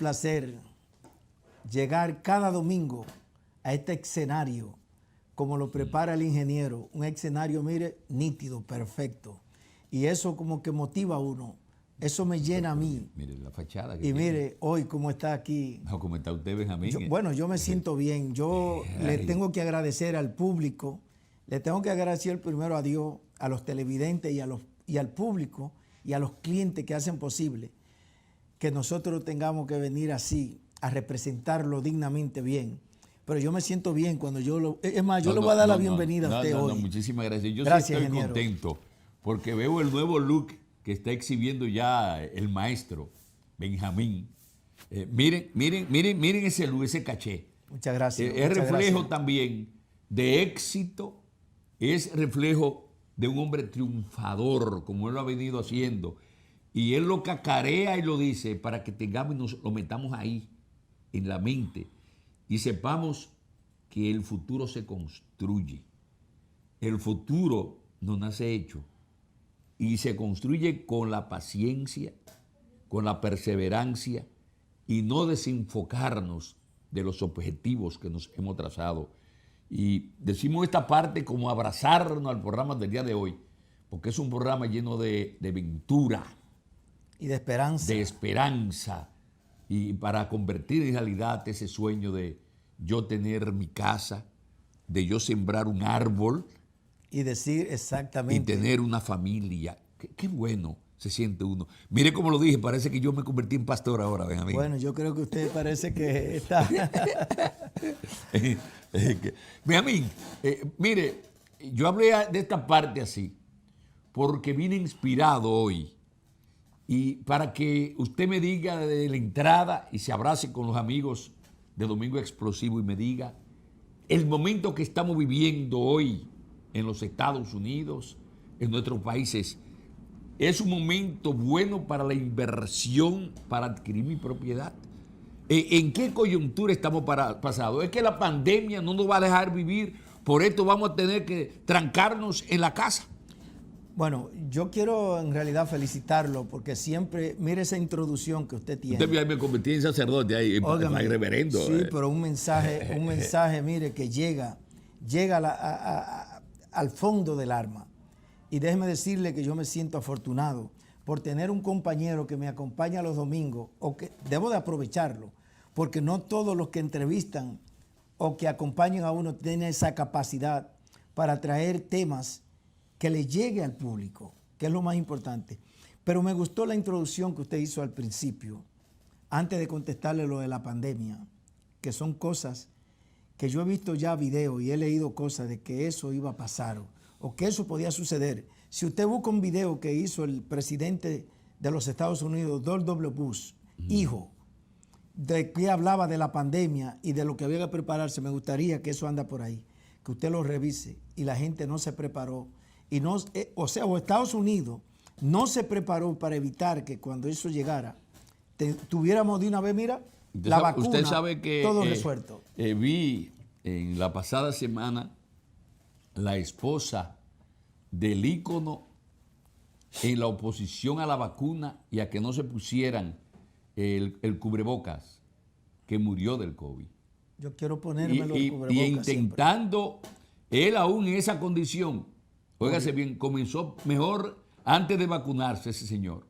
placer llegar cada domingo a este escenario, como lo prepara el ingeniero, un escenario, mire, nítido, perfecto. Y eso como que motiva a uno, eso me llena a mí. Mire la fachada que y tiene. Mire, hoy como está aquí. No, como está usted, Benjamín. Bueno, yo me siento bien. Yo le tengo que agradecer al público, le tengo que agradecer primero a Dios, a los televidentes y al público y a los clientes que hacen posible que nosotros tengamos que venir así a representarlo dignamente bien. Pero yo me siento bien cuando es más, yo le voy a dar la bienvenida a usted hoy. Muchísimas gracias. Yo Gracias, sí estoy ingeniero. contento porque veo el nuevo look que está exhibiendo ya el maestro Benjamín. Miren ese look, ese caché. Muchas gracias. Es muchas reflejo gracias. también de éxito, es reflejo de un hombre triunfador, como él lo ha venido haciendo. Y él lo cacarea y lo dice para que tengamos y nos lo metamos ahí, en la mente, y sepamos que el futuro se construye. El futuro no nace hecho y se construye con la paciencia, con la perseverancia y no desenfocarnos de los objetivos que nos hemos trazado. Y decimos esta parte como abrazarnos al programa del día de hoy, porque es un programa lleno de ventura y de esperanza. De esperanza, y para convertir en realidad ese sueño de yo tener mi casa, de yo sembrar un árbol. Y decir exactamente. Y tener una familia. Qué bueno se siente uno. Mire cómo lo dije, parece que yo me convertí en pastor ahora, Benjamín. Bueno, yo creo que usted parece que está... Benjamín, mire, yo hablé de esta parte así, porque vine inspirado hoy. Y para que usted me diga de la entrada y se abrace con los amigos de Domingo Explosivo y me diga el momento que estamos viviendo hoy en los Estados Unidos, en nuestros países, ¿es un momento bueno para la inversión, para adquirir mi propiedad? ¿En qué coyuntura estamos pasados? ¿Es que la pandemia no nos va a dejar vivir? Por esto vamos a tener que trancarnos en la casa. Bueno, yo quiero en realidad felicitarlo porque siempre, mire esa introducción que usted tiene. Usted me convertí en sacerdote ahí, en reverendo. Sí, pero un mensaje, mire, que llega al fondo del alma. Y déjeme decirle que yo me siento afortunado por tener un compañero que me acompaña los domingos, o que debo de aprovecharlo, porque no todos los que entrevistan o que acompañan a uno tienen esa capacidad para traer temas que le llegue al público, que es lo más importante. Pero me gustó la introducción que usted hizo al principio, antes de contestarle lo de la pandemia, que son cosas que yo he visto ya videos y he leído cosas de que eso iba a pasar o que eso podía suceder. Si usted busca un video que hizo el presidente de los Estados Unidos, George W. Bush, hijo, de que hablaba de la pandemia y de lo que había que prepararse, me gustaría que eso anda por ahí, que usted lo revise, y la gente no se preparó. Y no, o Estados Unidos no se preparó para evitar que cuando eso llegara, tuviéramos de una vez, mira, la vacuna, usted sabe que, todo resuelto. Vi en la pasada semana la esposa del ícono en la oposición a la vacuna y a que no se pusieran el cubrebocas, que murió del COVID. Yo quiero ponérmelo el cubrebocas. Y intentando, siempre. Él aún en esa condición, óigase bien, comenzó mejor antes de vacunarse ese señor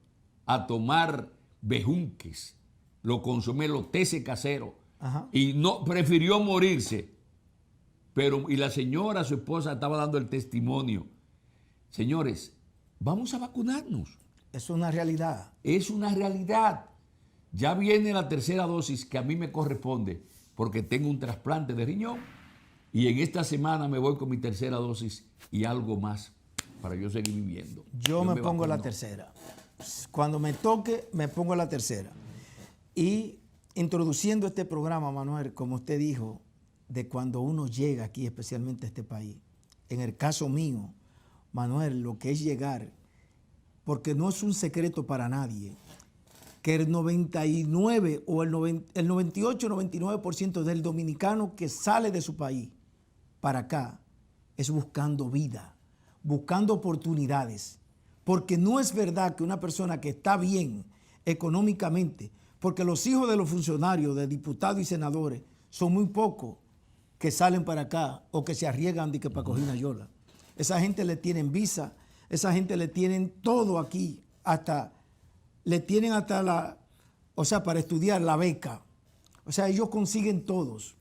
a tomar bejunques, lo consume, los teces caseros, y no prefirió morirse. Pero, y la señora, su esposa, estaba dando el testimonio. Señores, vamos a vacunarnos. Es una realidad. Es una realidad. Ya viene la tercera dosis que a mí me corresponde porque tengo un trasplante de riñón. Y en esta semana me voy con mi tercera dosis y algo más para yo seguir viviendo. Yo me pongo la tercera. Cuando me toque, me pongo la tercera. Y introduciendo este programa, Manuel, como usted dijo, de cuando uno llega aquí, especialmente a este país. En el caso mío, Manuel, lo que es llegar, porque no es un secreto para nadie, que el 99 o el 98, 99% del dominicano que sale de su país para acá es buscando vida, buscando oportunidades, porque no es verdad que una persona que está bien económicamente Porque los hijos de los funcionarios, de diputados y senadores, son muy pocos que salen para acá o que se arriesgan de que para coger una yola. Esa gente le tienen visa, esa gente le tienen todo aquí, le tienen hasta para estudiar la beca. O sea, ellos consiguen todos.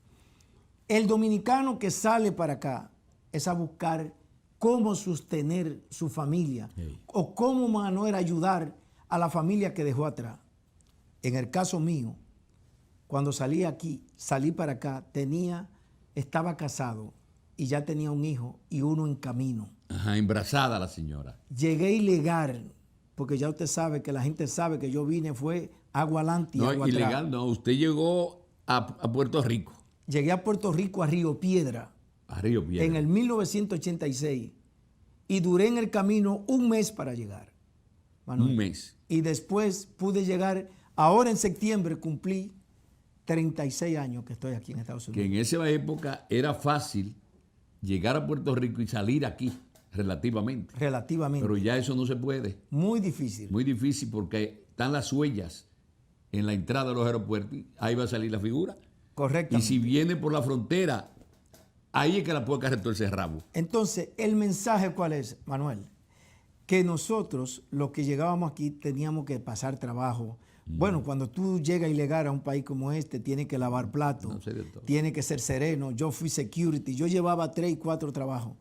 El dominicano que sale para acá es a buscar cómo sostener su familia o cómo Manuel ayudar a la familia que dejó atrás. En el caso mío, cuando salí para acá, estaba casado y ya tenía un hijo y uno en camino. Ajá, embarazada la señora. Llegué ilegal, porque ya usted sabe que la gente sabe que yo vine, fue agua adelante y No, agua atrás. ilegal no, usted llegó a Puerto Rico. Llegué a Puerto Rico, a Río Piedra, A Río Piedra. en el 1986 y duré en el camino un mes para llegar, Manuel. Un mes. Y después pude llegar, ahora en septiembre cumplí 36 años que estoy aquí en Estados Que Unidos. en esa época era fácil llegar a Puerto Rico y salir aquí, relativamente. Relativamente. Pero ya eso no se puede. Muy difícil. Muy difícil porque están las huellas en la entrada de los aeropuertos. Ahí va a salir la figura. Correcto. Y si viene por la frontera, ahí es que la puede retorcer el rabo. Entonces, ¿el mensaje cuál es, Manuel? Que nosotros, los que llegábamos aquí, teníamos que pasar trabajo. Bueno, cuando tú llegas ilegal a un país como este, tienes que lavar platos, tienes que ser sereno. Yo fui security, yo llevaba 3 y 4 trabajos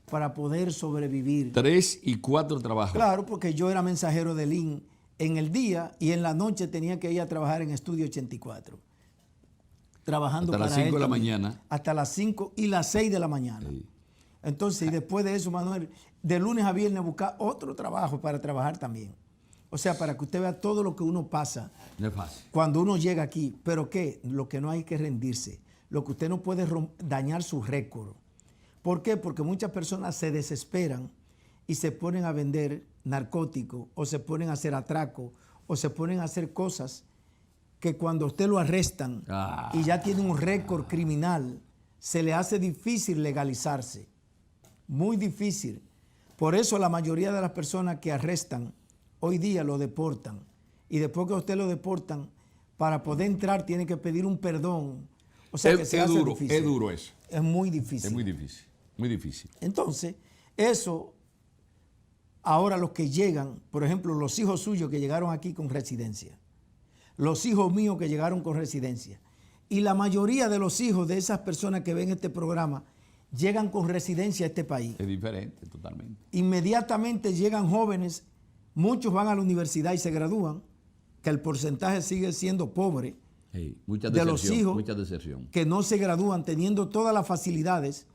para poder sobrevivir. 3 y 4 trabajos. Claro, porque yo era mensajero de LIN en el día y en la noche tenía que ir a trabajar en Estudio 84. Trabajando hasta para las 5 de la también. mañana. Hasta las 5 y las 6 de la mañana. Sí. Entonces, y después de eso, Manuel, de lunes a viernes buscar otro trabajo para trabajar también. O sea, para que usted vea todo lo que uno pasa No es fácil. cuando uno llega aquí. Pero ¿qué? Lo que no hay que rendirse. Lo que usted no puede dañar su récord. ¿Por qué? Porque muchas personas se desesperan y se ponen a vender narcóticos o se ponen a hacer atracos o se ponen a hacer cosas que cuando usted lo arrestan y ya tiene un récord criminal, se le hace difícil legalizarse. Muy difícil. Por eso la mayoría de las personas que arrestan hoy día lo deportan. Y después que a usted lo deportan, para poder entrar tiene que pedir un perdón. O sea, que se hace duro, difícil. es duro eso. Es muy difícil. Es muy difícil, muy difícil. Entonces, eso, ahora los que llegan, por ejemplo, los hijos suyos que llegaron aquí con residencia, los hijos míos que llegaron con residencia, y la mayoría de los hijos de esas personas que ven este programa llegan con residencia a este país. Es diferente, totalmente. Inmediatamente llegan jóvenes, muchos van a la universidad y se gradúan, que el porcentaje sigue siendo pobre. Sí, mucha de deserción, los hijos mucha deserción. que no se gradúan teniendo todas las facilidades,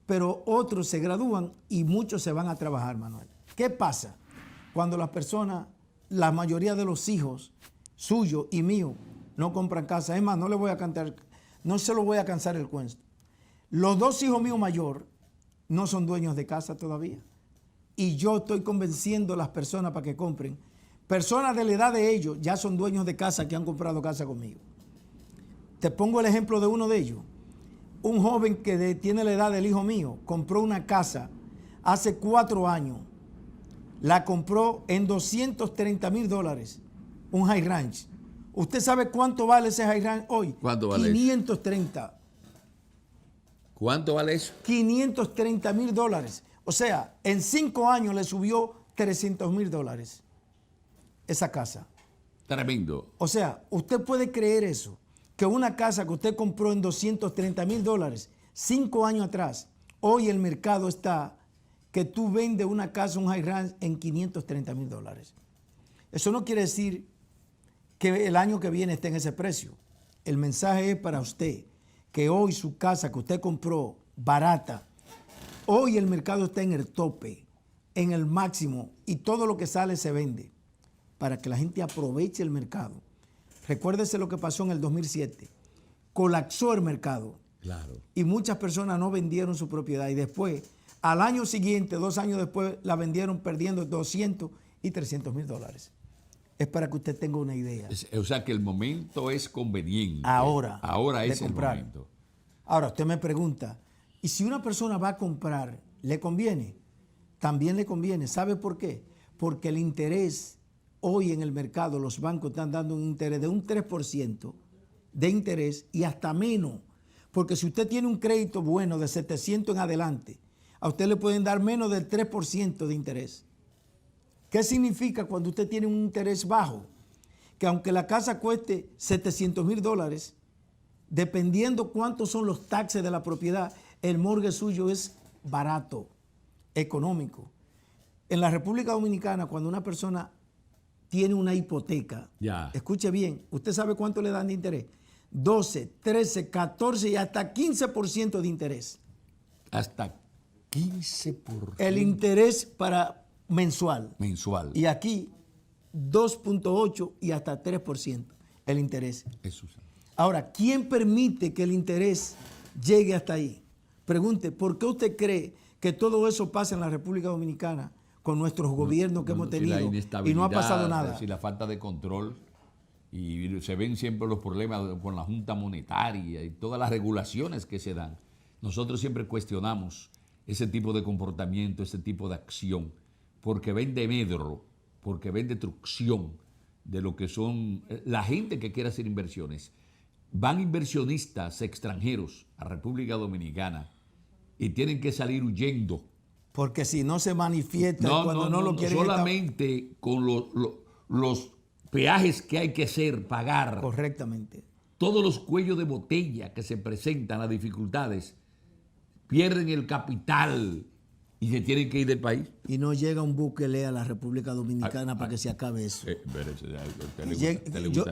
pero otros se gradúan y muchos se van a trabajar, Manuel. ¿Qué pasa cuando las personas, la mayoría de los hijos suyos y míos, no compran casa? Es más, no se lo voy a cansar el cuento. Los 2 hijos míos mayor no son dueños de casa todavía. Y yo estoy convenciendo a las personas para que compren. Personas de la edad de ellos ya son dueños de casa que han comprado casa conmigo. Te pongo el ejemplo de uno de ellos. Un joven que tiene la edad del hijo mío compró una casa hace 4 años. La compró en $230,000, un high ranch. ¿Usted sabe cuánto vale ese high ranch hoy? ¿Cuánto vale 530. ¿Cuánto vale eso? $530,000. O sea, en 5 años le subió $300,000 esa casa. Tremendo. O sea, usted puede creer eso, que una casa que usted compró en $230,000 5 años atrás, hoy el mercado está que tú vendes una casa, un high ranch, en $530,000. Eso no quiere decir que el año que viene esté en ese precio. El mensaje es para usted, que hoy su casa que usted compró barata, hoy el mercado está en el tope, en el máximo, y todo lo que sale se vende, para que la gente aproveche el mercado. Recuérdese lo que pasó en el 2007. Colapsó el mercado. Claro. Y muchas personas no vendieron su propiedad. Y después, al año siguiente, 2 años después, la vendieron perdiendo $200,000 y $300,000. Es para que usted tenga una idea. O sea que el momento es conveniente. Ahora es el comprar. momento. Ahora, usted me pregunta, ¿y si una persona va a comprar, le conviene? También le conviene. ¿Sabe por qué? Porque el interés hoy en el mercado los bancos están dando un interés de un 3% de interés y hasta menos. Porque si usted tiene un crédito bueno de 700 en adelante, a usted le pueden dar menos del 3% de interés. ¿Qué significa cuando usted tiene un interés bajo? Que aunque la casa cueste $700,000, dependiendo cuántos son los taxes de la propiedad, el mortgage suyo es barato, económico. En la República Dominicana, cuando una persona tiene una hipoteca, escuche bien, ¿usted sabe cuánto le dan de interés? 12, 13, 14 y hasta 15% de interés. Hasta 15%. El interés para mensual. Mensual. Y aquí 2.8 y hasta 3% el interés. Eso sí. Ahora, ¿quién permite que el interés llegue hasta ahí? Pregunte, ¿por qué usted cree que todo eso pasa en la República Dominicana con nuestros gobiernos que hemos tenido y no ha pasado nada? La falta de control, y se ven siempre los problemas con la Junta Monetaria y todas las regulaciones que se dan. Nosotros siempre cuestionamos ese tipo de comportamiento, ese tipo de acción, porque ven de medro, porque ven destrucción de lo que son la gente que quiere hacer inversiones. Van inversionistas extranjeros a República Dominicana y tienen que salir huyendo. Porque si no se manifiesta cuando no lo quieren. Solamente con los peajes que hay que hacer, pagar. Correctamente. Todos los cuellos de botella que se presentan, las dificultades, pierden el capital y se tienen que ir del país. Y no llega un Bukele a la República Dominicana para que se acabe eso. Eso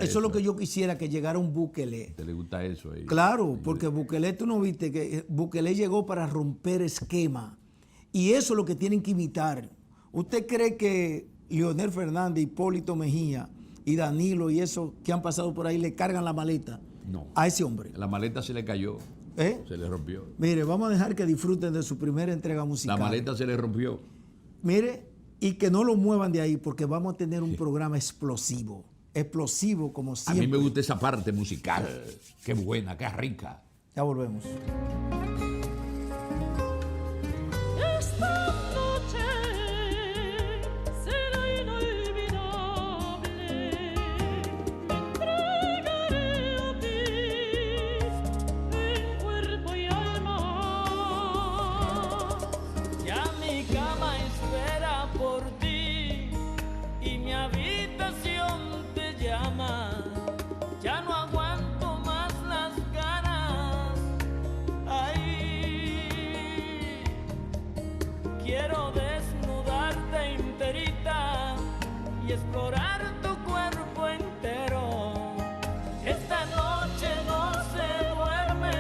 es lo que yo quisiera, que llegara un Bukele. ¿Te le gusta eso? Claro, porque Bukele, tú no viste que Bukele llegó para romper esquema. Y eso es lo que tienen que imitar. ¿Usted cree que Leonel Fernández, Hipólito Mejía y Danilo y eso que han pasado por ahí le cargan la maleta a ese hombre? La maleta se le cayó. Se le rompió. Mire, vamos a dejar que disfruten de su primera entrega musical. La maleta se le rompió. Mire, y que no lo muevan de ahí porque vamos a tener un programa explosivo. Explosivo como siempre. A mí me gusta esa parte musical. Qué buena, qué rica. Ya volvemos. Explorar tu cuerpo entero. Esta noche no se duerme,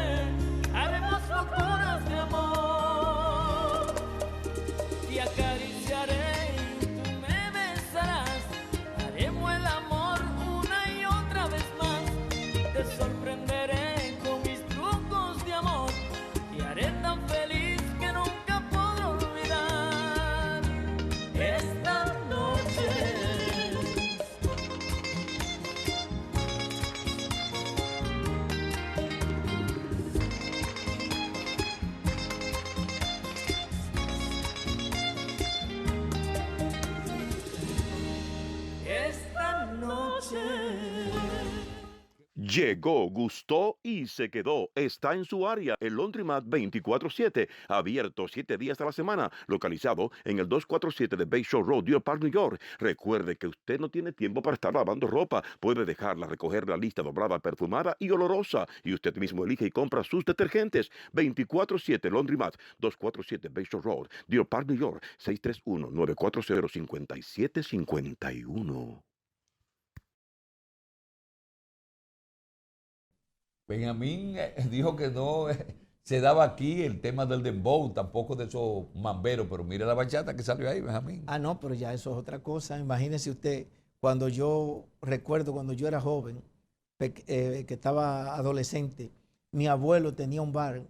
haremos locuras de amor. Te acariciaré y tú me besarás, haremos el amor una y otra vez más. Te sorprenderé con mis trucos de amor y haré tan feliz que nunca podré olvidar esta noche. Llegó, gustó y se quedó. Está en su área, el Laundromat 24/7, abierto 7 días a la semana, localizado en el 247 de Bayshore Road, Deer Park, New York. Recuerde que usted no tiene tiempo para estar lavando ropa. Puede dejarla recoger la lista doblada, perfumada y olorosa. Y usted mismo elige y compra sus detergentes. 24/7 Laundromat, 247 Bayshore Road, Deer Park, New York, 631-940-5751. Benjamín dijo que no se daba aquí el tema del dembow, tampoco de esos mamberos, pero mire la bachata que salió ahí, Benjamín. Ah, no, pero ya eso es otra cosa. Imagínese usted, cuando yo era joven, que estaba adolescente, mi abuelo tenía un bar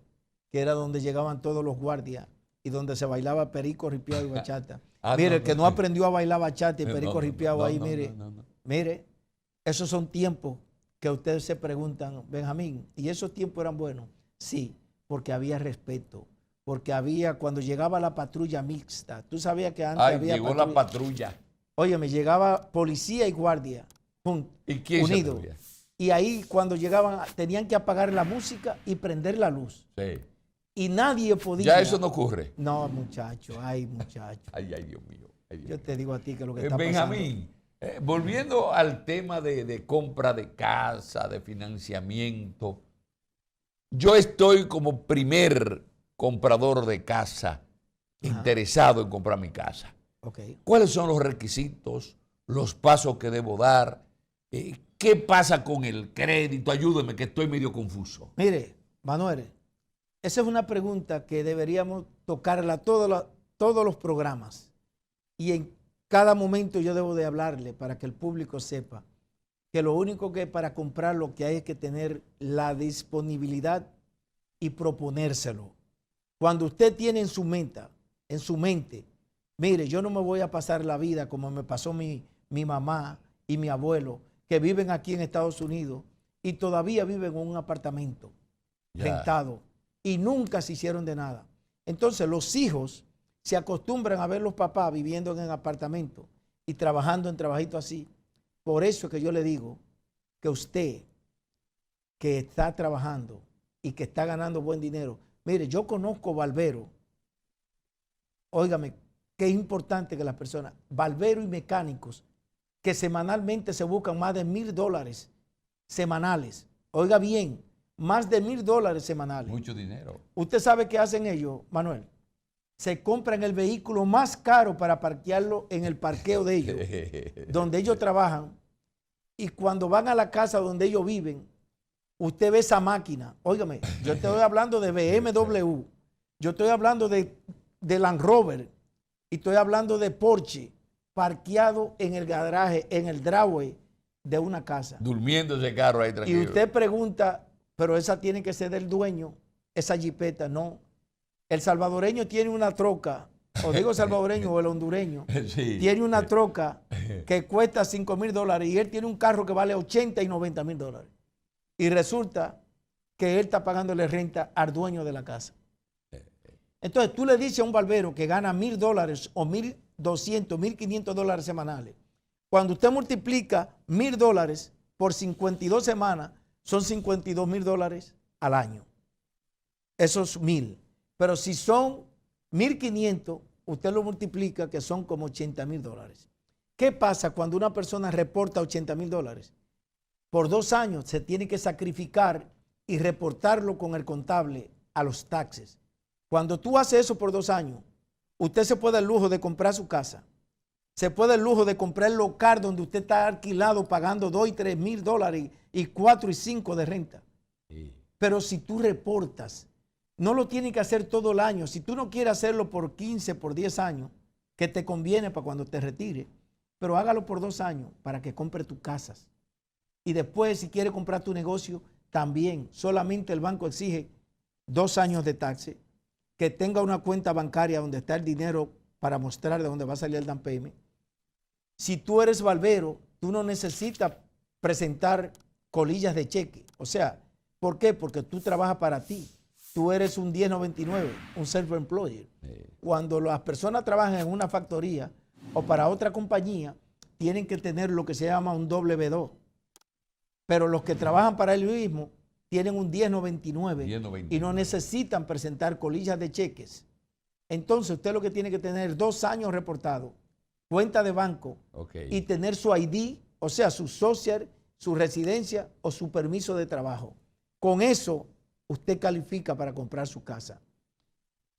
que era donde llegaban todos los guardias y donde se bailaba perico, ripiado y bachata. Mire, el que no aprendió a bailar bachata y perico ripiado ahí, mire, esos son tiempos que ustedes se preguntan, Benjamín, ¿y esos tiempos eran buenos? Sí, porque había respeto, porque había, cuando llegaba la patrulla mixta, tú sabías que antes había llegó la patrulla. Oye, me llegaba policía y guardia ¿Y quién se unidos. atrevía? Y ahí cuando llegaban tenían que apagar la música y prender la luz. Sí. Y nadie podía. Ya eso no ocurre. No, muchacho, ay, muchacho. Ay, Dios mío. Ay, Dios Yo mío. te digo a ti que lo que está pasando. Benjamín, volviendo al tema de compra de casa, de financiamiento, yo estoy como primer comprador de casa, interesado en comprar mi casa. Ok. ¿Cuáles son los requisitos, los pasos que debo dar? ¿Qué pasa con el crédito? Ayúdeme, que estoy medio confuso. Mire, Manuel, esa es una pregunta que deberíamos tocarla todos los programas. Y en cada momento yo debo de hablarle para que el público sepa que lo único que para comprar lo que hay es que tener la disponibilidad y proponérselo. Cuando usted tiene en su mente, mire, yo no me voy a pasar la vida como me pasó mi mamá y mi abuelo, que viven aquí en Estados Unidos y todavía viven en un apartamento rentado y nunca se hicieron de nada. Entonces los hijos se acostumbran a ver los papás viviendo en el apartamento y trabajando en trabajitos así. Por eso es que yo le digo que usted que está trabajando y que está ganando buen dinero, mire, yo conozco barberos, óigame, que es importante que las personas, barberos y mecánicos, que semanalmente se buscan más de $1,000 semanales. Oiga bien, más de $1,000 semanales. Mucho dinero. ¿Usted sabe qué hacen ellos, Manuel? Se compran el vehículo más caro para parquearlo en el parqueo de ellos, donde ellos trabajan, y cuando van a la casa donde ellos viven, usted ve esa máquina. Óigame, yo estoy hablando de BMW, yo estoy hablando de Land Rover, y estoy hablando de Porsche, parqueado en el garaje, en el driveway de una casa. Durmiendo ese carro ahí tranquilo. Y usted pregunta, pero esa tiene que ser del dueño, esa jipeta. No. El salvadoreño tiene una troca, o digo salvadoreño o el hondureño, Sí. tiene una troca que cuesta $5,000 y él tiene un carro que vale $80,000 y $90,000. Y resulta que él está pagándole renta al dueño de la casa. Entonces tú le dices a un barbero que gana $1,000 o $1,200, $1,500 semanales. Cuando usted multiplica $1,000 por 52 semanas, son $52,000 al año. Esos 1,000. Pero si son 1,500, usted lo multiplica, que son como $80,000. ¿Qué pasa cuando una persona reporta $80,000? Por 2 años se tiene que sacrificar y reportarlo con el contable a los taxes. Cuando tú haces eso por 2 años, usted se puede dar el lujo de comprar su casa. Se puede dar el lujo de comprar el local donde usted está alquilado pagando $2,000 y $3,000 y $4,000 y $5,000 de renta. Sí. Pero si tú reportas, no lo tienes que hacer todo el año. Si tú no quieres hacerlo por 15, por 10 años, que te conviene para cuando te retires, pero hágalo por 2 años para que compre tus casas. Y después, si quieres comprar tu negocio, también. Solamente el banco exige 2 años de taxes, que tenga una cuenta bancaria donde está el dinero para mostrar de dónde va a salir el down payment. Si tú eres barbero, tú no necesitas presentar colillas de cheque. O sea, ¿por qué? Porque tú trabajas para ti. Tú eres un 1099, un self-employer. Cuando las personas trabajan en una factoría o para otra compañía, tienen que tener lo que se llama un W2. Pero los que trabajan para él mismo tienen un 1099 y no necesitan presentar colillas de cheques. Entonces usted lo que tiene que tener 2 años reportado, cuenta de banco y tener su ID, o sea, su social, su residencia o su permiso de trabajo. Con eso usted califica para comprar su casa.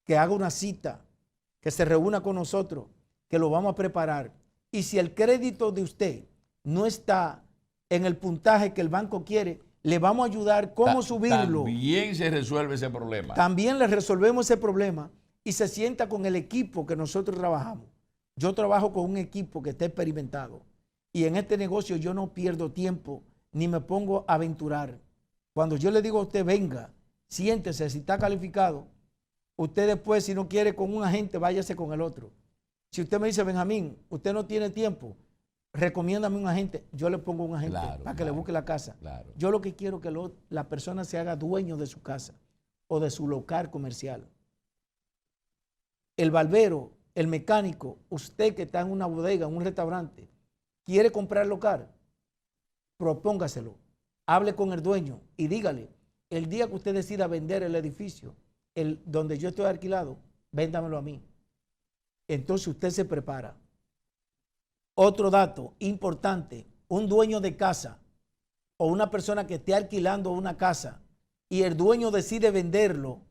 Que haga una cita, que se reúna con nosotros, que lo vamos a preparar. Y si el crédito de usted no está en el puntaje que el banco quiere, le vamos a ayudar cómo subirlo. También se resuelve ese problema. También le resolvemos ese problema y se sienta con el equipo que nosotros trabajamos. Yo trabajo con un equipo que está experimentado y en este negocio yo no pierdo tiempo ni me pongo a aventurar. Cuando yo le digo a usted, venga, siéntese, si está calificado, usted después, si no quiere con un agente, váyase con el otro. Si usted me dice, Benjamín, usted no tiene tiempo, recomiéndame un agente, yo le pongo un agente para que le busque la casa. Yo lo que quiero es que la persona se haga dueño de su casa o de su local comercial. El barbero el mecánico, usted que está en una bodega, en un restaurante, quiere comprar local, propóngaselo, hable con el dueño y dígale, el día que usted decida vender el edificio, donde yo estoy alquilado, véndamelo a mí. Entonces usted se prepara. Otro dato importante, un dueño de casa o una persona que esté alquilando una casa y el dueño decide venderlo,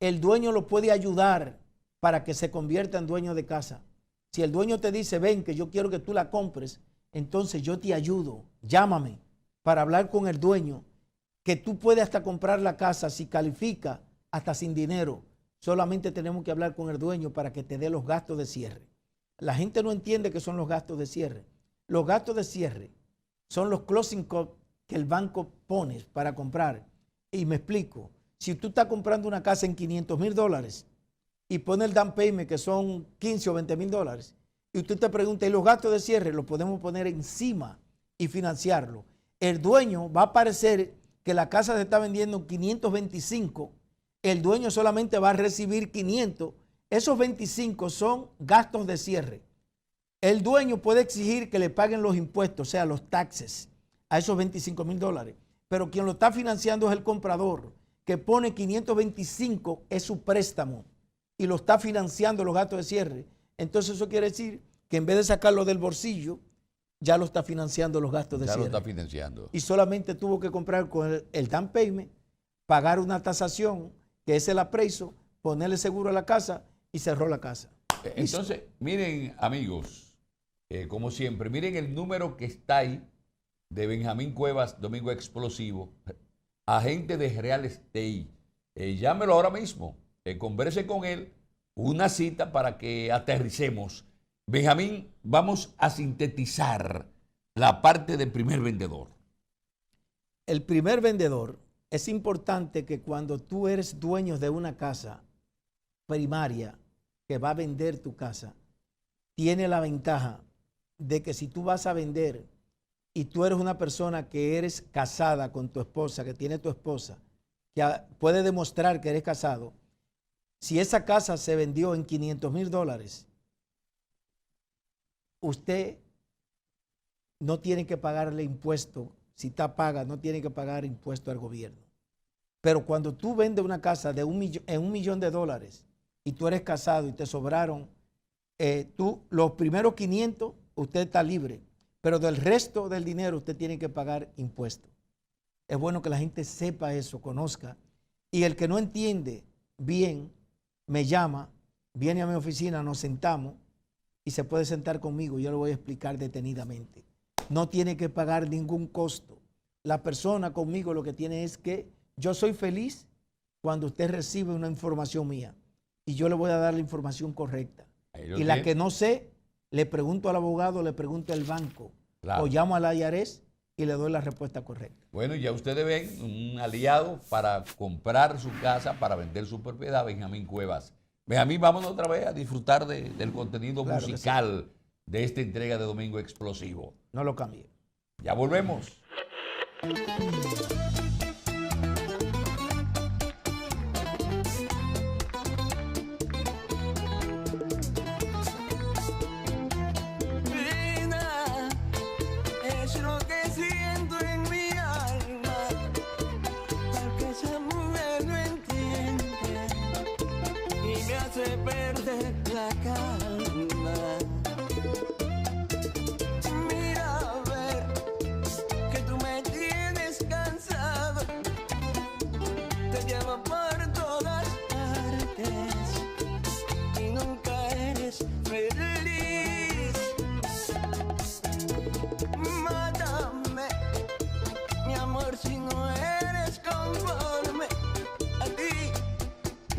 el dueño lo puede ayudar para que se convierta en dueño de casa. Si el dueño te dice, ven que yo quiero que tú la compres, entonces yo te ayudo, llámame para hablar con el dueño, que tú puedes hasta comprar la casa si califica, hasta sin dinero. Solamente tenemos que hablar con el dueño para que te dé los gastos de cierre. La gente no entiende qué son los gastos de cierre. Los gastos de cierre son los closing costs que el banco pone para comprar. Y me explico. Si tú estás comprando una casa en $500,000 y pone el down payment que son 15 o 20 mil dólares, y usted te pregunta, ¿y los gastos de cierre? Los podemos poner encima y financiarlo. El dueño va a parecer que la casa se está vendiendo en 525, el dueño solamente va a recibir 500, esos 25 son gastos de cierre. El dueño puede exigir que le paguen los impuestos, o sea, los taxes, a esos $25,000, pero quien lo está financiando es el comprador, que pone 525, es su préstamo, y lo está financiando los gastos de cierre. Entonces eso quiere decir que en vez de sacarlo del bolsillo, ya lo está financiando los gastos de cierre. Ya lo está financiando. Y solamente tuvo que comprar con el down payment, pagar una tasación, que es el appraisal, ponerle seguro a la casa y cerró la casa. Entonces, miren, amigos, como siempre, miren el número que está ahí de Benjamín Cuevas, Domingo Explosivo, agente de Real Estate. Llámelo ahora mismo, converse con él, una cita para que aterricemos. Benjamín, vamos a sintetizar la parte del primer vendedor. El primer vendedor, es importante que cuando tú eres dueño de una casa primaria que va a vender tu casa, tiene la ventaja de que si tú vas a vender y tú eres una persona que eres casada con tu esposa, que tiene tu esposa, que puede demostrar que eres casado, si esa casa se vendió en $500,000, usted no tiene que pagarle impuesto. Si está paga, no tiene que pagar impuesto al gobierno. Pero cuando tú vendes una casa de $1 millón y tú eres casado y te sobraron, los primeros 500, usted está libre. Pero del resto del dinero usted tiene que pagar impuestos. Es bueno que la gente sepa eso, conozca. Y el que no entiende bien, me llama, viene a mi oficina, nos sentamos y se puede sentar conmigo. Yo le voy a explicar detenidamente. No tiene que pagar ningún costo. La persona conmigo lo que tiene es que yo soy feliz cuando usted recibe una información mía y yo le voy a dar la información correcta. Y la que no sé, le pregunto al abogado, le pregunto al banco, claro, o llamo al IRS y le doy la respuesta correcta. Bueno, ya ustedes ven un aliado para comprar su casa, para vender su propiedad, Benjamín Cuevas. Benjamín, vámonos otra vez a disfrutar del contenido musical de esta entrega de Domingo Explosivo. No lo cambie. Ya volvemos. Es lo que siento en mi alma, porque esa mujer no entiende y me hace perder la calma. Mira a ver que tú me tienes cansado, te llevo por todas partes y nunca eres feliz. Mátame, mi amor, si no eres conforme. A ti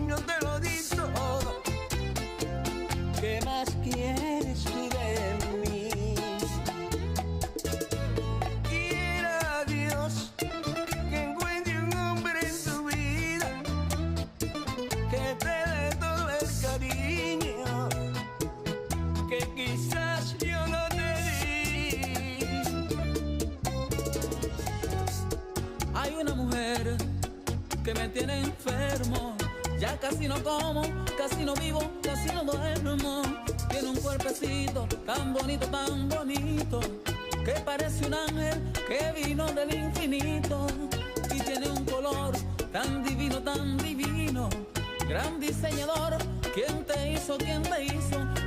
yo te lo di todo. ¿Qué más quieres tú de mí? Ya casi no como, casi no vivo, casi no duermo. Tiene un cuerpecito tan bonito, que parece un ángel que vino del infinito. Y tiene un color tan divino. Gran diseñador, ¿quién te hizo?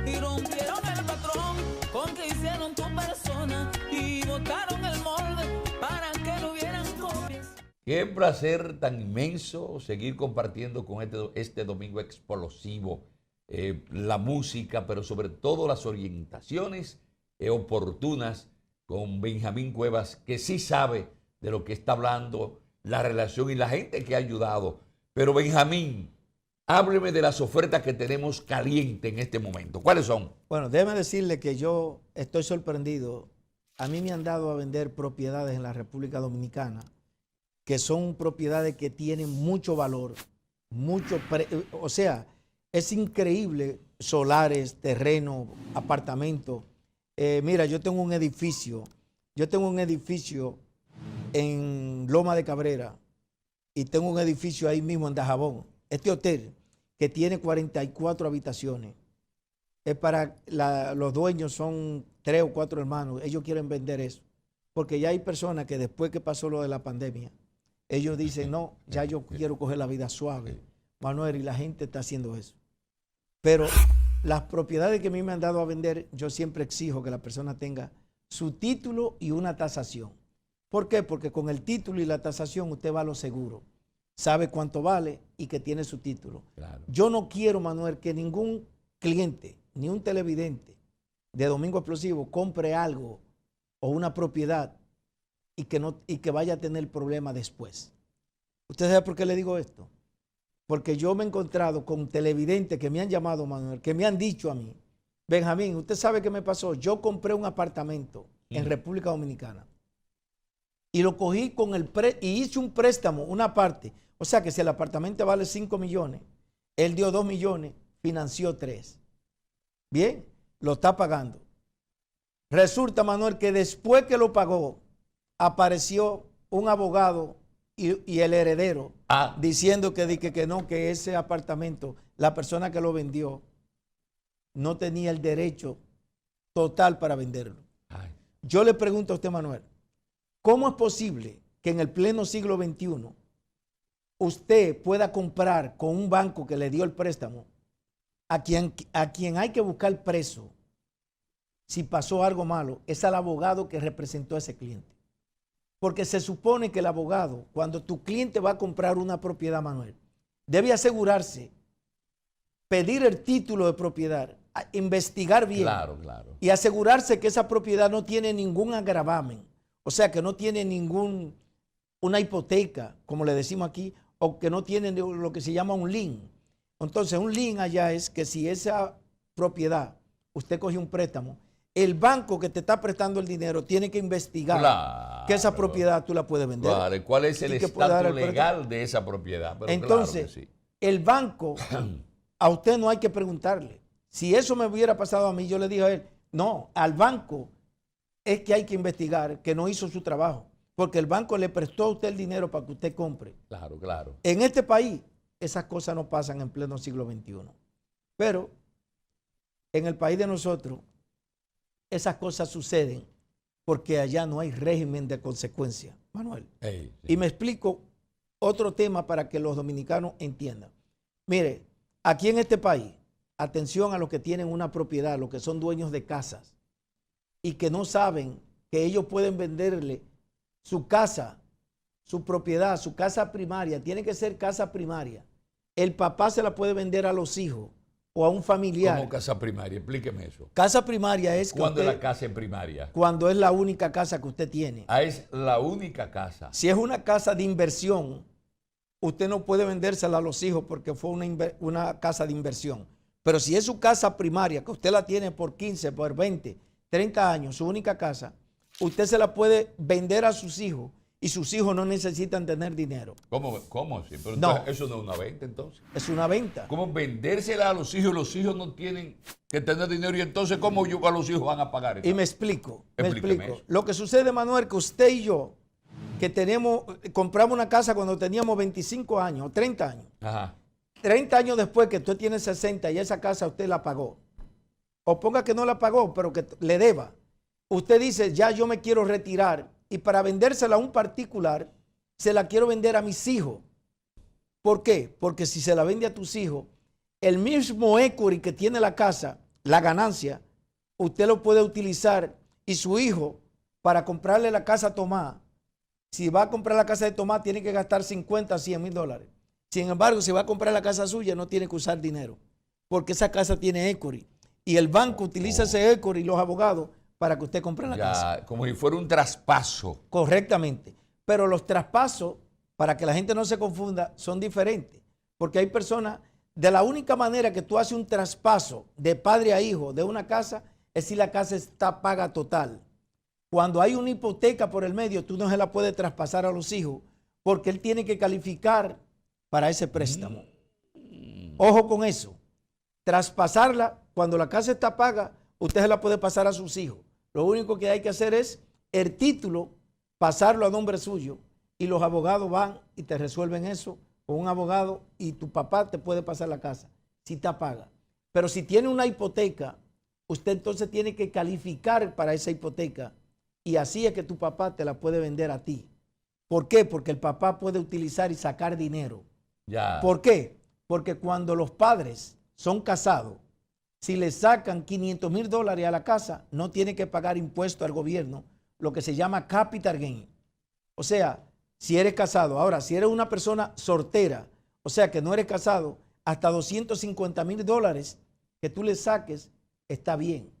Y rompieron el patrón con que hicieron tu persona y botaron el molde para que no hubieran copias. Qué placer tan inmenso seguir compartiendo con este domingo explosivo la música, pero sobre todo las orientaciones oportunas con Benjamín Cuevas, que sí sabe de lo que está hablando, la relación y la gente que ha ayudado. Pero Benjamín, hábleme de las ofertas que tenemos caliente en este momento. ¿Cuáles son? Bueno, déjeme decirle que yo estoy sorprendido. A mí me han dado a vender propiedades en la República Dominicana que son propiedades que tienen mucho valor, o sea, es increíble, solares, terrenos, apartamentos. Mira, yo tengo un edificio en Loma de Cabrera y tengo un edificio ahí mismo en Dajabón. Este hotel que tiene 44 habitaciones, es para los dueños, son 3 o 4 hermanos, ellos quieren vender eso, porque ya hay personas que después que pasó lo de la pandemia, ellos dicen, no, ya yo quiero coger la vida suave, Manuel, y la gente está haciendo eso. Pero las propiedades que a mí me han dado a vender, yo siempre exijo que la persona tenga su título y una tasación. ¿Por qué? Porque con el título y la tasación usted va a lo seguro, sabe cuánto vale y que tiene su título. Claro. Yo no quiero, Manuel, que ningún cliente, ni un televidente de Domingo Explosivo compre algo o una propiedad y que vaya a tener problemas después. ¿Usted sabe por qué le digo esto? Porque yo me he encontrado con televidentes que me han llamado, Manuel, que me han dicho a mí, Benjamín, ¿usted sabe qué me pasó? Yo compré un apartamento en República Dominicana y lo cogí y hice un préstamo, una parte. O sea que si el apartamento vale 5 millones, él dio 2 millones, financió 3. Bien, lo está pagando. Resulta, Manuel, que después que lo pagó, apareció un abogado y el heredero diciendo que no, que ese apartamento, la persona que lo vendió, no tenía el derecho total para venderlo. Ay. Yo le pregunto a usted, Manuel, ¿cómo es posible que en el pleno siglo XXI usted pueda comprar con un banco que le dio el préstamo a quien hay que buscar preso si pasó algo malo? Es al abogado que representó a ese cliente. Porque se supone que el abogado, cuando tu cliente va a comprar una propiedad, Manuel, debe asegurarse, pedir el título de propiedad, investigar bien, Claro. y asegurarse que esa propiedad no tiene ningún agravamen, o sea, que no tiene una hipoteca, como le decimos aquí, o que no tiene lo que se llama un lien. Entonces, un lien allá es que si esa propiedad, usted coge un préstamo, el banco que te está prestando el dinero tiene que investigar que esa propiedad tú la puedes vender. Claro, ¿cuál es el y que puede dar estatus el préstamo. legal de esa propiedad? Pero Entonces, claro que sí. el banco, a usted no hay que preguntarle. Si eso me hubiera pasado a mí, yo le dije a él, no, al banco es que hay que investigar que no hizo su trabajo, porque el banco le prestó a usted el dinero para que usted compre. Claro. En este país, esas cosas no pasan en pleno siglo XXI. Pero en el país de nosotros, esas cosas suceden porque allá no hay régimen de consecuencia, Manuel. Sí. Y me explico otro tema para que los dominicanos entiendan. Mire, aquí en este país, atención a los que tienen una propiedad, los que son dueños de casas y que no saben que ellos pueden venderle su casa, su propiedad, su casa primaria. Tiene que ser casa primaria. El papá se la puede vender a los hijos o a un familiar. ¿Cómo casa primaria? Explíqueme eso. Casa primaria es que ¿Cuándo es usted, la casa en primaria? cuando es la única casa que usted tiene. Es la única casa. Si es una casa de inversión, usted no puede vendérsela a los hijos porque fue una casa de inversión. Pero si es su casa primaria, que usted la tiene por 15, por 20, 30 años, su única casa, usted se la puede vender a sus hijos y sus hijos no necesitan tener dinero. ¿Cómo? Sí, pero No. entonces, eso no es una venta entonces. Es una venta. ¿Cómo vendérsela a los hijos? Los hijos no tienen que tener dinero y entonces ¿cómo a los hijos van a pagar eso? Y me explico. Explíqueme eso. Lo que sucede, Manuel, que usted y yo, que compramos una casa cuando teníamos 25 años, 30 años. Ajá. 30 años después que usted tiene 60 y esa casa usted la pagó, o ponga que no la pagó, pero que le deba, usted dice, ya yo me quiero retirar y para vendérsela a un particular, se la quiero vender a mis hijos. ¿Por qué? Porque si se la vende a tus hijos, el mismo equity que tiene la casa, la ganancia, usted lo puede utilizar y su hijo, para comprarle la casa a Tomás, si va a comprar la casa de Tomás, tiene que gastar 50, 100 mil dólares. Sin embargo, si va a comprar la casa suya, no tiene que usar dinero, porque esa casa tiene equity. Y el banco utiliza ese equity y los abogados para que usted compre la casa. Como si fuera un traspaso. Correctamente. Pero los traspasos, para que la gente no se confunda, son diferentes. Porque hay personas, de la única manera que tú haces un traspaso de padre a hijo de una casa, es si la casa está paga total. Cuando hay una hipoteca por el medio, tú no se la puedes traspasar a los hijos, porque él tiene que calificar para ese préstamo. Ojo con eso. Traspasarla, cuando la casa está paga, usted se la puede pasar a sus hijos. Lo único que hay que hacer es el título, pasarlo a nombre suyo, y los abogados van y te resuelven eso con un abogado y tu papá te puede pasar la casa si está paga. Pero si tiene una hipoteca, usted entonces tiene que calificar para esa hipoteca y así es que tu papá te la puede vender a ti. ¿Por qué? Porque el papá puede utilizar y sacar dinero. Ya. ¿Por qué? Porque cuando los padres son casados, si le sacan 500 mil dólares a la casa, no tiene que pagar impuesto al gobierno, lo que se llama capital gain. O sea, si eres casado. Ahora, si eres una persona soltera, o sea que no eres casado, hasta 250 mil dólares que tú le saques, está bien.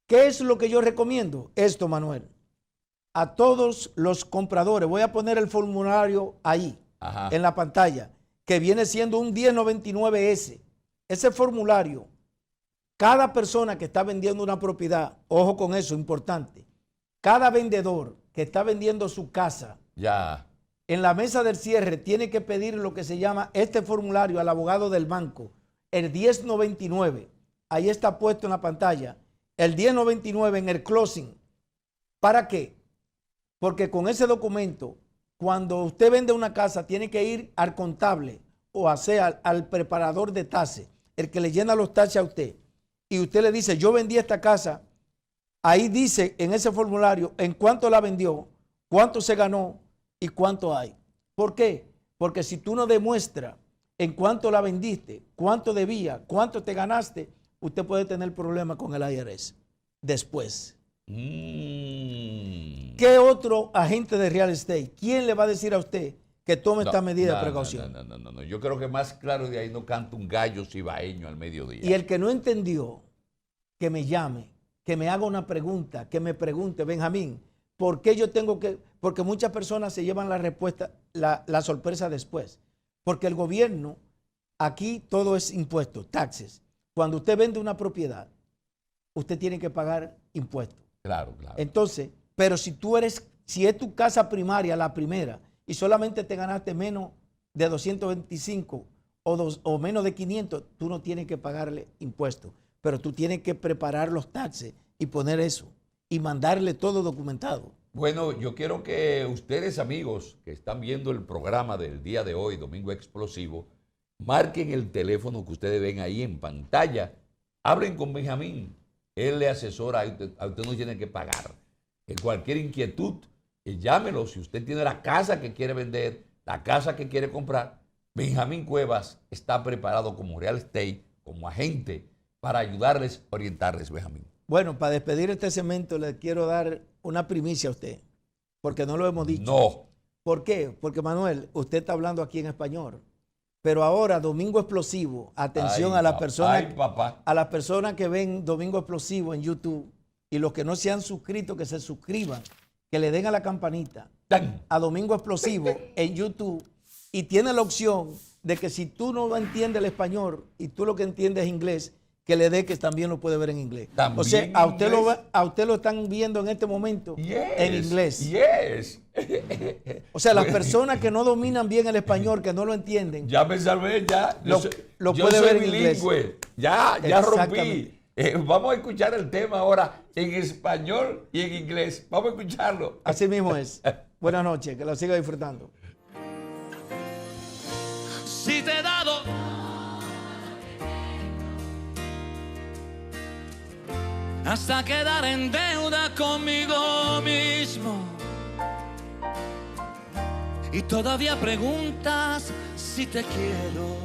¿Qué es lo que yo recomiendo? Esto, Manuel. A todos los compradores, voy a poner el formulario ahí, en la pantalla, que viene siendo un 1099S. Ese formulario, cada persona que está vendiendo una propiedad, ojo con eso, importante, cada vendedor que está vendiendo su casa, Ya. en la mesa del cierre tiene que pedir lo que se llama este formulario al abogado del banco, el 1099. Ahí está puesto en la pantalla. El 1099 en el closing. ¿Para qué? Porque con ese documento, cuando usted vende una casa, tiene que ir al contable o al preparador de taxes, el que le llena los taxes a usted. Y usted le dice, yo vendí esta casa. Ahí dice en ese formulario en cuánto la vendió, cuánto se ganó y cuánto hay. ¿Por qué? Porque si tú no demuestras en cuánto la vendiste, cuánto debía, cuánto te ganaste, usted puede tener problemas con el IRS después. ¿Qué otro agente de real estate? ¿Quién le va a decir a usted que tome esta medida de precaución? No. Yo creo que más claro de ahí no canta un gallo cibaeño al mediodía. Y el que no entendió, que me llame, que me haga una pregunta, que me pregunte, Benjamín, ¿por qué yo tengo que...? Porque muchas personas se llevan la respuesta, la sorpresa después. Porque el gobierno, aquí todo es impuestos, taxes. Cuando usted vende una propiedad, usted tiene que pagar impuestos. Claro. Entonces, pero si es tu casa primaria, la primera, y solamente te ganaste menos de 225 o menos de 500, tú no tienes que pagarle impuestos. Pero tú tienes que preparar los taxes y poner eso y mandarle todo documentado. Bueno, yo quiero que ustedes, amigos, que están viendo el programa del día de hoy, Domingo Explosivo, marquen el teléfono que ustedes ven ahí en pantalla. Hablen con Benjamín. Él le asesora, a usted no tiene que pagar. En cualquier inquietud, llámelo. Si usted tiene la casa que quiere vender, la casa que quiere comprar, Benjamín Cuevas está preparado como real estate, como agente, para ayudarles, orientarles, Benjamín. Bueno, para despedir este segmento le quiero dar una primicia a usted, porque no lo hemos dicho. No. ¿Por qué? Porque, Manuel, usted está hablando aquí en español. Pero ahora, Domingo Explosivo, atención a las personas que ven Domingo Explosivo en YouTube y los que no se han suscrito, que se suscriban, que le den a la campanita a Domingo Explosivo en YouTube y tiene la opción de que si tú no entiendes el español y tú lo que entiendes es inglés, que le dé que también lo puede ver en inglés. ¿También o sea, a usted lo están viendo en este momento en inglés. Yes. O sea, las personas que no dominan bien el español, que no lo entienden. Ya me salvé, ya. Lo yo puede soy ver en inglés. bilingüe. Ya rompí. Vamos a escuchar el tema ahora en español y en inglés. Vamos a escucharlo. Así mismo es. Buenas noches, que lo siga disfrutando. si te he dado. Hasta quedar en deuda conmigo mismo. Y todavía preguntas si te quiero.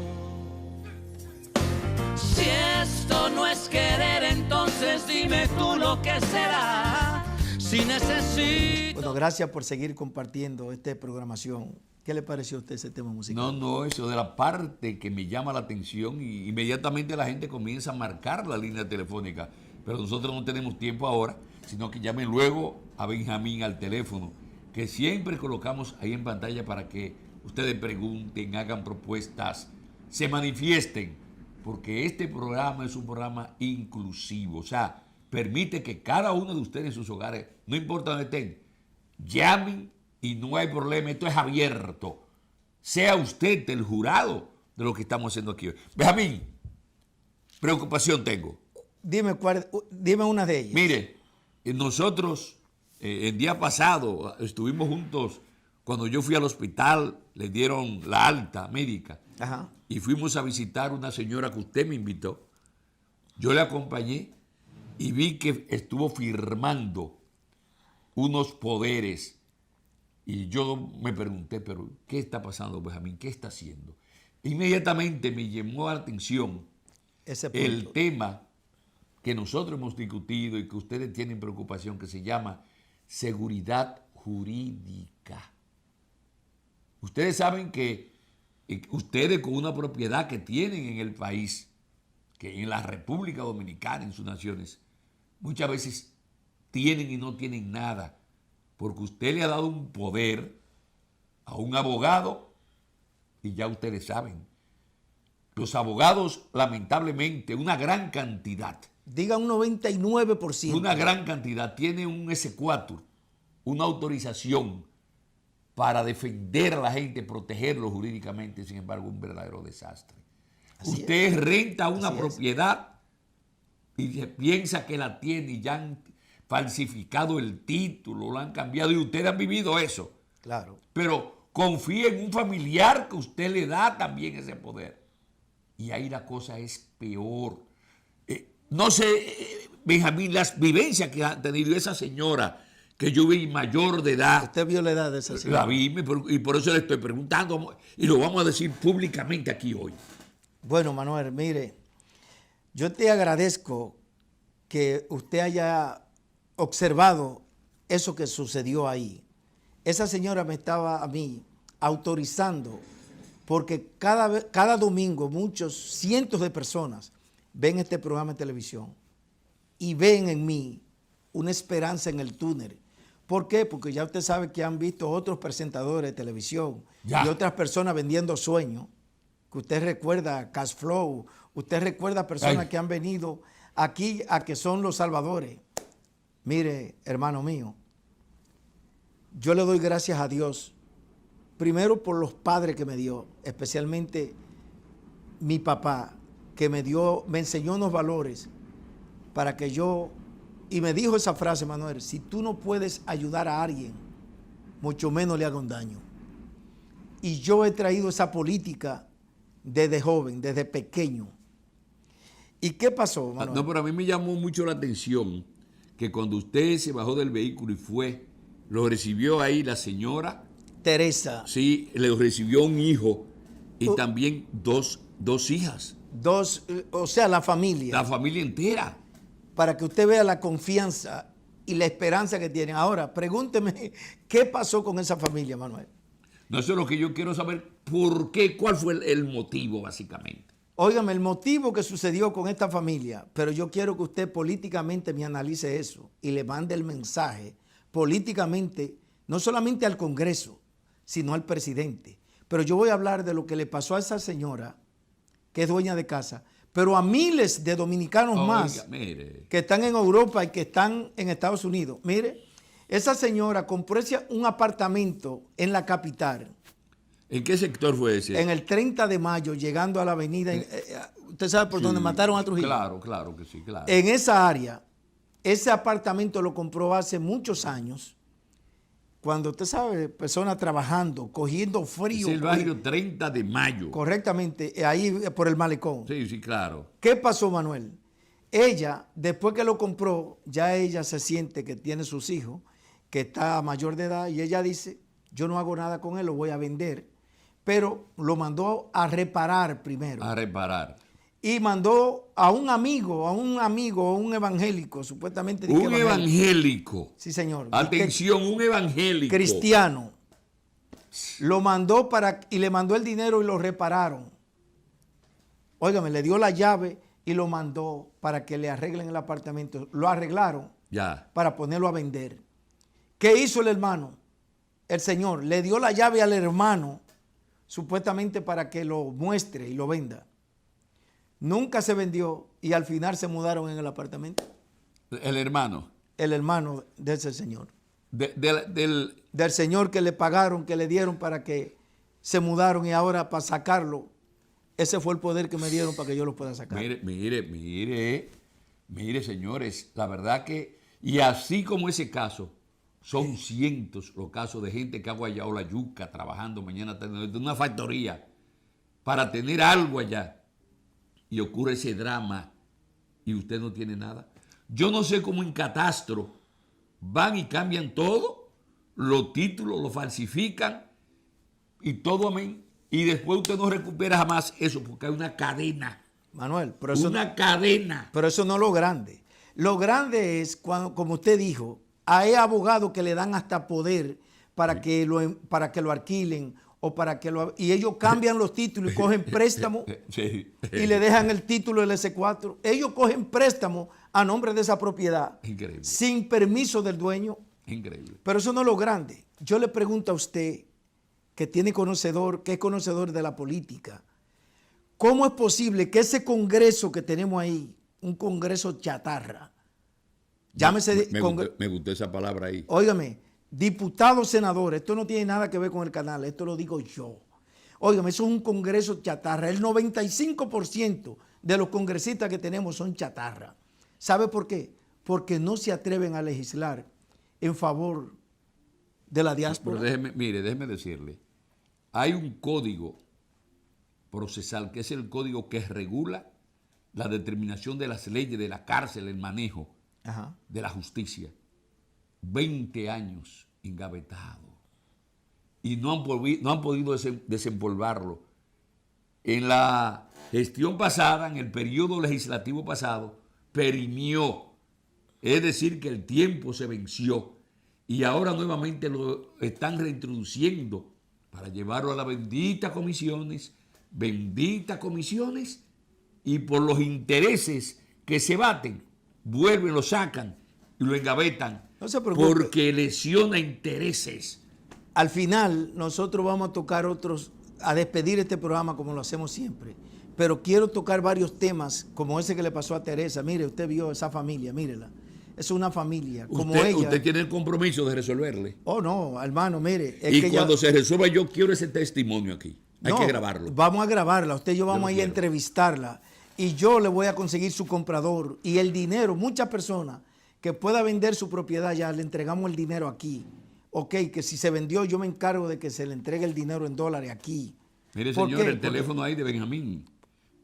Si esto no es querer, entonces dime tú lo que será. Si necesito... Bueno, gracias por seguir compartiendo esta programación. ¿Qué le pareció a usted ese tema musical? No, eso de la parte que me llama la atención y inmediatamente la gente comienza a marcar la línea telefónica. Pero nosotros no tenemos tiempo ahora, sino que llamen luego a Benjamín al teléfono, que siempre colocamos ahí en pantalla para que ustedes pregunten, hagan propuestas, se manifiesten, porque este programa es un programa inclusivo, o sea, permite que cada uno de ustedes en sus hogares, no importa dónde estén, llamen y no hay problema, esto es abierto. Sea usted el jurado de lo que estamos haciendo aquí hoy. Benjamín, preocupación tengo. Dime una de ellas. Mire, nosotros el día pasado estuvimos juntos cuando yo fui al hospital, le dieron la alta médica. Ajá. Y fuimos a visitar una señora que usted me invitó. Yo le acompañé y vi que estuvo firmando unos poderes. Y yo me pregunté, pero ¿qué está pasando, Benjamín? ¿Qué está haciendo? Inmediatamente me llamó la atención Ese punto. el tema que nosotros hemos discutido y que ustedes tienen preocupación, que se llama seguridad jurídica. Ustedes saben que ustedes con una propiedad que tienen en el país, que en la República Dominicana, en sus naciones, muchas veces tienen y no tienen nada, porque usted le ha dado un poder a un abogado y ya ustedes saben. Los abogados, lamentablemente, una gran cantidad, Diga un 99%. una gran cantidad tiene un S4, una autorización para defender a la gente, protegerlo jurídicamente, sin embargo, un verdadero desastre. Así Usted renta una Así es. propiedad y se piensa que la tiene y ya han falsificado el título, lo han cambiado y ustedes han vivido eso. Claro. Pero confíe en un familiar que usted le da también ese poder. Y ahí la cosa es peor. No sé, Benjamín, las vivencias que ha tenido esa señora que yo vi mayor de edad. Usted vio la edad de esa señora. La vi y por eso le estoy preguntando y lo vamos a decir públicamente aquí hoy. Bueno, Manuel, mire, yo te agradezco que usted haya observado eso que sucedió ahí. Esa señora me estaba a mí autorizando porque cada domingo cientos de personas ven este programa de televisión y ven en mí una esperanza en el túnel. ¿Por qué? Porque ya usted sabe que han visto otros presentadores de televisión Ya. y otras personas vendiendo sueños, que usted recuerda Cash Flow, usted recuerda personas Ay. que han venido aquí a que son los salvadores. Mire, hermano mío, yo le doy gracias a Dios, primero por los padres que me dio, especialmente mi papá, que me enseñó unos valores para que yo, y me dijo esa frase, Manuel, si tú no puedes ayudar a alguien, mucho menos le haga un daño. Y yo he traído esa política desde joven, desde pequeño. ¿Y qué pasó, Manuel? No, pero a mí me llamó mucho la atención que cuando usted se bajó del vehículo y fue, lo recibió ahí la señora, Teresa, sí, le recibió un hijo y Oh. también dos hijas, o sea, la familia. la familia entera. Para que usted vea la confianza y la esperanza que tienen. Ahora, pregúnteme, ¿qué pasó con esa familia, Manuel? No, eso es lo que yo quiero saber, ¿por qué? ¿Cuál fue el motivo, básicamente? Óigame, el motivo que sucedió con esta familia, pero yo quiero que usted políticamente me analice eso y le mande el mensaje políticamente, no solamente al Congreso, sino al presidente. Pero yo voy a hablar de lo que le pasó a esa señora, que es dueña de casa, pero a miles de dominicanos más Oiga, mire. que están en Europa y que están en Estados Unidos. Mire, esa señora compró un apartamento en la capital, ¿En qué sector fue ese? en el 30 de mayo, llegando a la avenida, usted sabe por Sí, donde mataron a Trujillo. Claro que sí, claro. En esa área, ese apartamento lo compró hace muchos años cuando usted sabe, personas trabajando, cogiendo Es frío. el barrio 30 de Mayo. Correctamente, ahí por el malecón. Sí, sí, claro. ¿Qué pasó, Manuel? Ella, después que lo compró, ya ella se siente que tiene sus hijos, que está mayor de edad, y ella dice, yo no hago nada con él, lo voy a vender. Pero lo mandó a reparar primero. A reparar. Y mandó a un amigo, un evangélico, supuestamente. dije Un evangélico. Sí, señor. Atención, un evangélico. Cristiano. Lo mandó y le mandó el dinero y lo repararon. Óigame, le dio la llave y lo mandó para que le arreglen el apartamento. Lo arreglaron Ya. para ponerlo a vender. ¿Qué hizo el hermano? El señor le dio la llave al hermano, supuestamente para que lo muestre y lo venda. Nunca se vendió y al final se mudaron en el apartamento. El hermano. El hermano de ese señor. Del Del señor que le pagaron, que le dieron para que se mudaron y ahora para sacarlo, ese fue el poder que me dieron para que yo lo pueda sacar. Mire, señores, la verdad que, y así como ese caso, son cientos los casos de gente que ha guayado la yuca trabajando mañana de una factoría para tener algo allá. Y ocurre ese drama y usted no tiene nada. Yo no sé cómo en catastro van y cambian todo, los títulos, lo falsifican y todo, amén. Y después usted no recupera jamás eso porque hay una cadena. Manuel, pero eso, Cadena. pero eso no es lo grande. Lo grande es cuando, como usted dijo, hay abogados que le dan hasta poder para que lo alquilen o para que y ellos cambian los títulos y cogen préstamo Sí. y le dejan el título del S4. Ellos cogen préstamo a nombre de esa propiedad Increíble. sin permiso del dueño. Increíble. Pero eso no es lo grande. Yo le pregunto a usted, que es conocedor de la política, ¿cómo es posible que ese Congreso que tenemos ahí, un Congreso chatarra, llámese... Me gustó esa palabra ahí. Óigame, diputados, senadores, esto no tiene nada que ver con el canal, esto lo digo yo. Óigame, eso es un Congreso chatarra. El 95% de los congresistas que tenemos son chatarra. ¿Sabe por qué? Porque no se atreven a legislar en favor de la diáspora. Pero déjeme decirle, hay un código procesal que es el código que regula la determinación de las leyes de la cárcel, el manejo Ajá. de la justicia. 20 años engavetado y no han podido desempolvarlo. En la gestión pasada, en el periodo legislativo pasado, perimió, es decir, que el tiempo se venció y ahora nuevamente lo están reintroduciendo para llevarlo a las benditas comisiones, y por los intereses que se baten, vuelven, lo sacan y lo engavetan. No se preocupe. Porque lesiona intereses. Al final, nosotros vamos a tocar a despedir este programa como lo hacemos siempre. Pero quiero tocar varios temas, como ese que le pasó a Teresa. Mire, usted vio esa familia, mírela. Es una familia como ella. Usted tiene el compromiso de resolverle. Oh, no, hermano, mire. Es Y que cuando se resuelva, yo quiero ese testimonio aquí. Hay que grabarlo. Vamos a grabarla. Usted y yo vamos lo a ir a quiero. entrevistarla. Y yo le voy a conseguir su comprador. Y el dinero, muchas personas que pueda vender su propiedad, ya le entregamos el dinero aquí. Ok, que si se vendió, yo me encargo de que se le entregue el dinero en dólares aquí. Mire, ¿Por señor, qué? el teléfono ahí de Benjamín.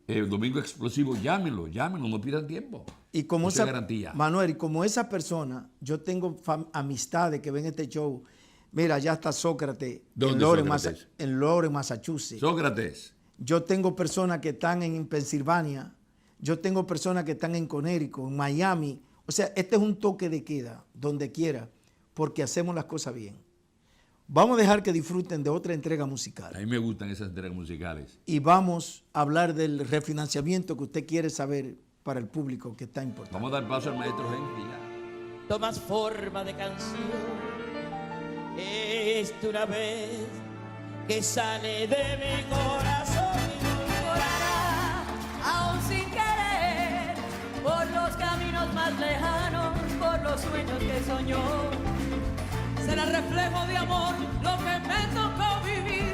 El Domingo Explosivo, llámenlo, no pierdan tiempo. Y como Eso esa es garantía. Manuel, y como esa persona, yo tengo amistades que ven este show. Mira, allá está Sócrates, ¿Dónde Sócrates? en Lawrence, Massachusetts. Sócrates. Yo tengo personas que están en Pensilvania. Yo tengo personas que están en Connecticut, en Miami. O sea, este es un toque de queda, donde quiera, porque hacemos las cosas bien. Vamos a dejar que disfruten de otra entrega musical. A mí me gustan esas entregas musicales. Y vamos a hablar del refinanciamiento que usted quiere saber para el público, que está importante. Vamos a dar paso al maestro Henry. Ya. Tomas forma de canción. Esta una vez que sale de mi corazón y volará, aún sin querer, por los caminos más lejanos, por los sueños que soñó. Será reflejo de amor lo que me tocó vivir,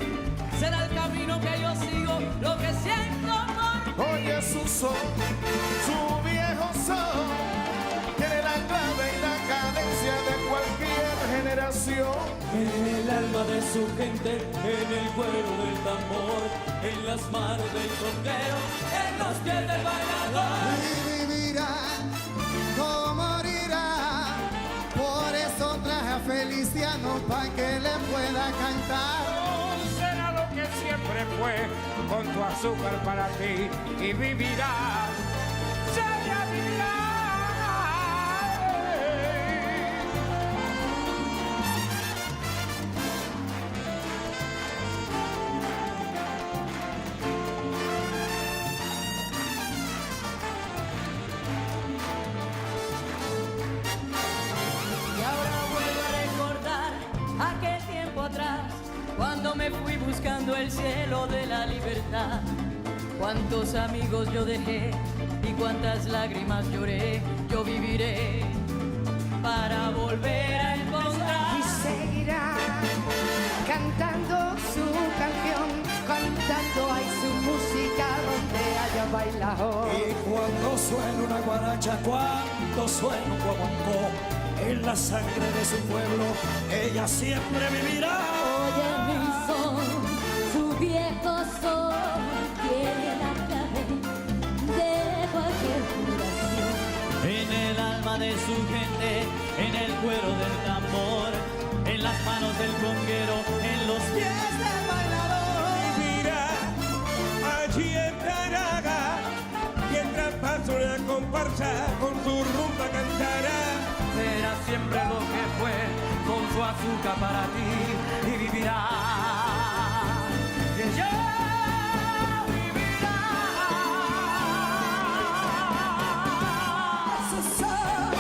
será el camino que yo sigo, lo que siento por ti. Oye su son, su viejo son, tiene la clave y la cadencia de cualquier generación. generación. En el alma de su gente, en el cuero del tambor, en las manos del conguero, en los pies del bailador. Y vivirá, no morirá. Por eso traje a Feliciano para que le pueda cantar. Oh, será lo que siempre fue, con tu azúcar para ti. Y vivirá, ella vivirá. Y ahora vuelvo a recordar aquel tiempo atrás, cuando me fui buscando el cielo de la libertad. Cuántos amigos yo dejé y cuántas lágrimas lloré. Yo viviré para volver a encontrar. Y seguirá cantando su canción, cantando ahí su música donde haya bailado. Y cuando suena una guaracha, cuando suena un guaguancó, en la sangre de su pueblo, ella siempre vivirá. Oye mi son, su viejo son, tiene la clave de cualquier curación. En el alma de su gente, en el cuero del tambor, en las manos del conguero, en los pies del bailador. Vivirá allí en Taraga, mientras paso la comparsa, con su rumba cantará. Será siempre lo que fue, con su azúcar para ti, y vivirá. Ella vivirá. Su son,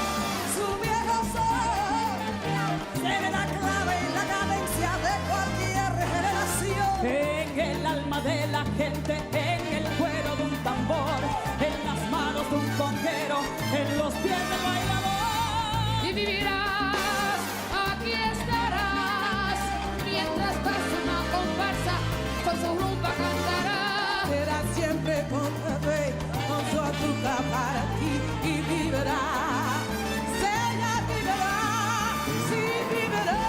su viejo son, tiene la clave y la cadencia de cualquier generación. En el alma de la gente, en el cuero de un tambor, en las manos de un conguero, en los pies del bailador. Y vivirás, aquí estarás, mientras pasa una comparsa, con su rumba cantará. Será siempre con su azúcar para ti y vivirá. Ella vivirá, sí vivirá.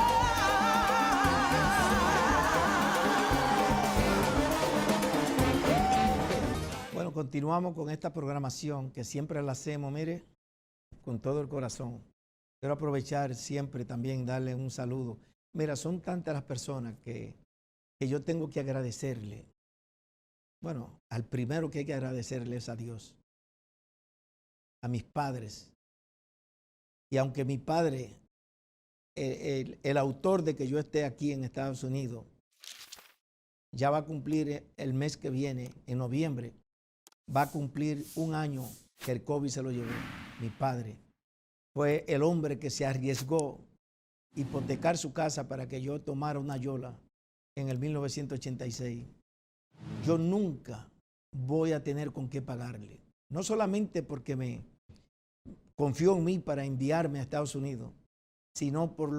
Bueno, continuamos con esta programación que siempre la hacemos, mire, con todo el corazón. Quiero aprovechar siempre también darle un saludo. Mira, son tantas las personas que yo tengo que agradecerle. Bueno, al primero que hay que agradecerle es a Dios, a mis padres. Y aunque mi padre, el autor de que yo esté aquí en Estados Unidos, ya va a cumplir el mes que viene, en noviembre, va a cumplir un año que el COVID se lo llevó, mi padre. Fue el hombre que se arriesgó a hipotecar su casa para que yo tomara una yola en el 1986. Yo nunca voy a tener con qué pagarle. No solamente porque me confió en mí para enviarme a Estados Unidos, sino por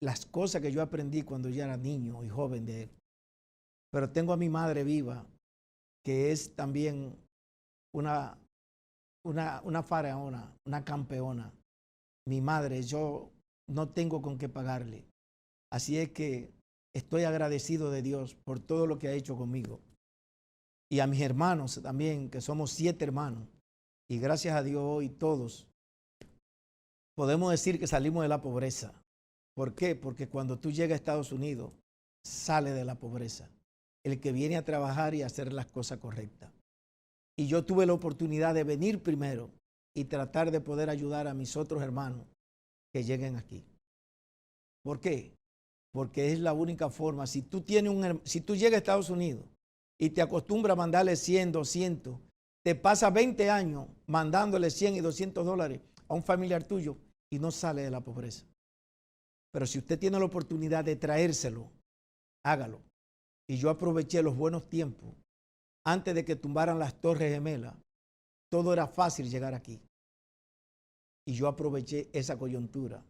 las cosas que yo aprendí cuando yo era niño y joven de él. Pero tengo a mi madre viva, que es también una faraona, una campeona. Mi madre, yo no tengo con qué pagarle. Así es que estoy agradecido de Dios por todo lo que ha hecho conmigo. Y a mis hermanos también, que somos 7 hermanos. Y gracias a Dios hoy todos podemos decir que salimos de la pobreza. ¿Por qué? Porque cuando tú llegas a Estados Unidos, sales de la pobreza. El que viene a trabajar y a hacer las cosas correctas. Y yo tuve la oportunidad de venir primero y tratar de poder ayudar a mis otros hermanos que lleguen aquí. ¿Por qué? Porque es la única forma. Si tú llegas a Estados Unidos y te acostumbras a mandarle 100, 200, te pasa 20 años mandándole 100 y 200 dólares a un familiar tuyo y no sale de la pobreza. Pero si usted tiene la oportunidad de traérselo, hágalo. Y yo aproveché los buenos tiempos. Antes de que tumbaran las Torres Gemelas, todo era fácil llegar aquí. Y yo aproveché esa coyuntura.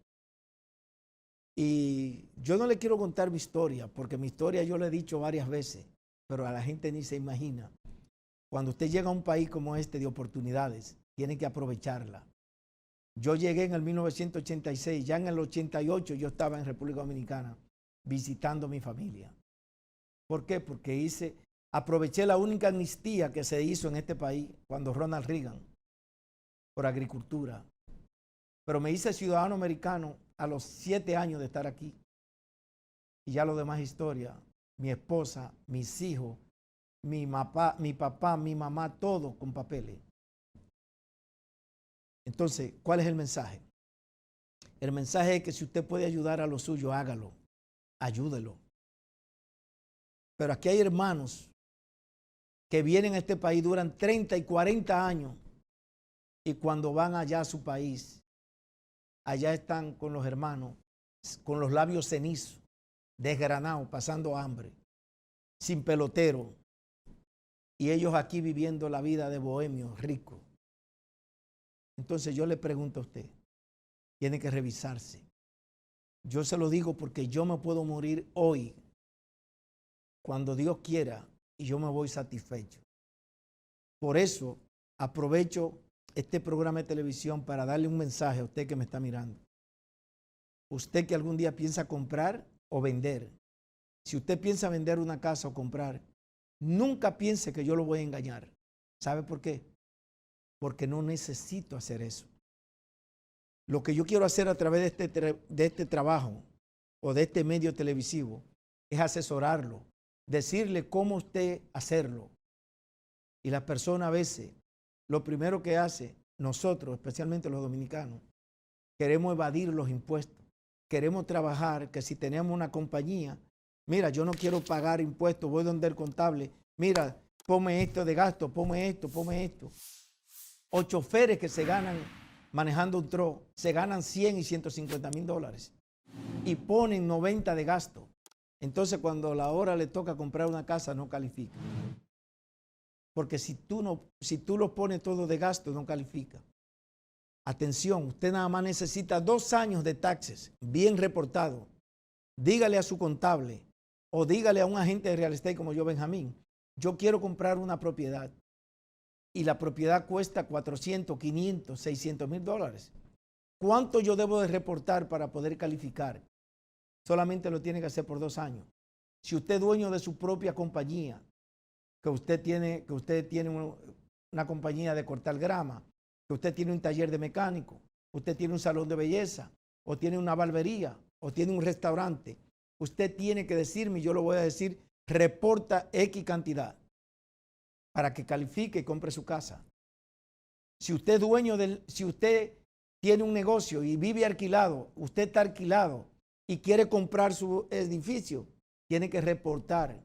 Y yo no le quiero contar mi historia, porque mi historia yo le he dicho varias veces, pero a la gente ni se imagina. Cuando usted llega a un país como este de oportunidades, tiene que aprovecharla. Yo llegué en el 1986, ya en el 88 yo estaba en República Dominicana visitando a mi familia. ¿Por qué? Porque aproveché la única amnistía que se hizo en este país cuando Ronald Reagan, por agricultura. Pero me hice ciudadano americano a los 7 años de estar aquí. Y ya lo demás historia, mi esposa, mis hijos, mi papá, mi mamá, todo con papeles. Entonces, ¿cuál es el mensaje? El mensaje es que si usted puede ayudar a los suyos, hágalo, ayúdelo. Pero aquí hay hermanos que vienen a este país, duran 30 y 40 años, y cuando van allá a su país, allá están con los hermanos, con los labios cenizos, desgranados, pasando hambre, sin pelotero, y ellos aquí viviendo la vida de bohemios, ricos. Entonces yo le pregunto a usted, tiene que revisarse. Yo se lo digo porque yo me puedo morir hoy, cuando Dios quiera, y yo me voy satisfecho. Por eso aprovecho este programa de televisión para darle un mensaje a usted que me está mirando. Usted que algún día piensa comprar o vender. Si usted piensa vender una casa o comprar, nunca piense que yo lo voy a engañar. ¿Sabe por qué? Porque no necesito hacer eso. Lo que yo quiero hacer a través de este trabajo o de este medio televisivo es asesorarlo, decirle cómo usted hacerlo. Y las personas a veces, lo primero que hace nosotros, especialmente los dominicanos, queremos evadir los impuestos. Queremos trabajar, que si tenemos una compañía, mira, yo no quiero pagar impuestos, voy donde el contable, mira, ponme esto de gasto, ponme esto, ponme esto. O choferes que se ganan manejando un truck, se ganan 100 y 150 mil dólares y ponen 90 de gasto. Entonces cuando a la hora le toca comprar una casa no califica. Porque si tú lo pones todo de gasto no califica. Atención, usted nada más necesita 2 años de taxes bien reportados. Dígale a su contable o dígale a un agente de real estate como yo, Benjamín, yo quiero comprar una propiedad y la propiedad cuesta 400, 500, 600 mil dólares. ¿Cuánto yo debo de reportar para poder calificar? Solamente lo tiene que hacer por 2 años. Si usted es dueño de su propia compañía, que usted tiene una compañía de cortar grama, que usted tiene un taller de mecánico, usted tiene un salón de belleza, o tiene una barbería, o tiene un restaurante, usted tiene que decirme, y yo lo voy a decir, reporta X cantidad para que califique y compre su casa. Si usted es dueño si usted tiene un negocio y vive alquilado, usted está alquilado y quiere comprar su edificio, tiene que reportar.